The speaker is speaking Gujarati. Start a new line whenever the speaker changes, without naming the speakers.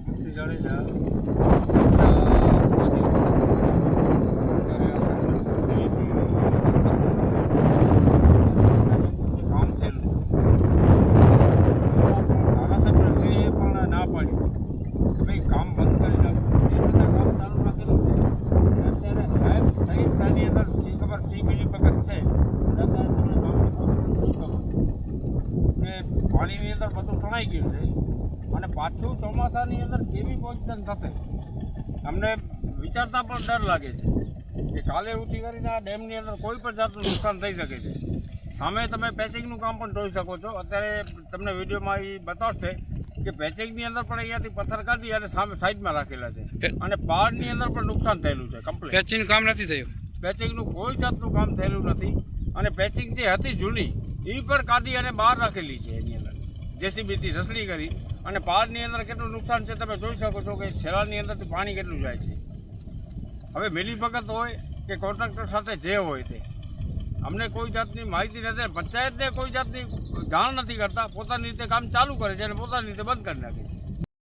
કુર્સી જાડેજા કામ થયેલું ધારાસભ્યશ્રીએ પણ ના પાડી કે ભાઈ કામ બંધ કરી નાખો એ છતાં કામ ચાલુ રાખેલું છે. અત્યારે સાહેબ સહિતની અંદર ખબર સી બીજી વખત છે અત્યારે તમને ગામની પોઝિશન શું ખબર કે પાણીની અંદર બધું તણાઈ ગયું છે અને પાછું ચોમાસાની અંદર કેવી પોઝિશન થશે અમને વિચારતા પણ ડર લાગે છે કે કાલે ઉઠી કરીને આ ડેમની અંદર કોઈ પણ જાતનું નુકસાન થઈ શકે છે. સામે તમે પેચિંગનું કામ પણ જોઈ શકો છો. અત્યારે તમને વિડીયોમાં એ બતાવશે કે પેચિંગની અંદર પણ અહીંયાથી પથ્થર કાઢી અને સામે સાઈડમાં રાખેલા છે અને પહાડની અંદર પણ નુકસાન થયેલું છે કમ્પ્લીટ.
પેચિંગનું કામ નથી થયું,
પેચિંગનું કોઈ જાતનું કામ થયેલું નથી અને પેચિંગ જે હતી જૂની એ પણ કાઢી અને બહાર રાખેલી છે એની અંદર જેસીબીથી રસડી કરી અને પહાડની અંદર કેટલું નુકસાન છે તમે જોઈ શકો છો કે છેલ્લાની અંદરથી પાણી કેટલું જાય છે. હવે મિલીભગત હોય કે કોન્ટ્રાક્ટર સાથે જે હોય તે અમને કોઈ જાતની માહિતી નથી. પંચાયતને કોઈ જાતની જાણ નથી કરતા, પોતાની રીતે કામ ચાલુ કરે છે અને પોતાની રીતે બંધ કરી નાખે છે.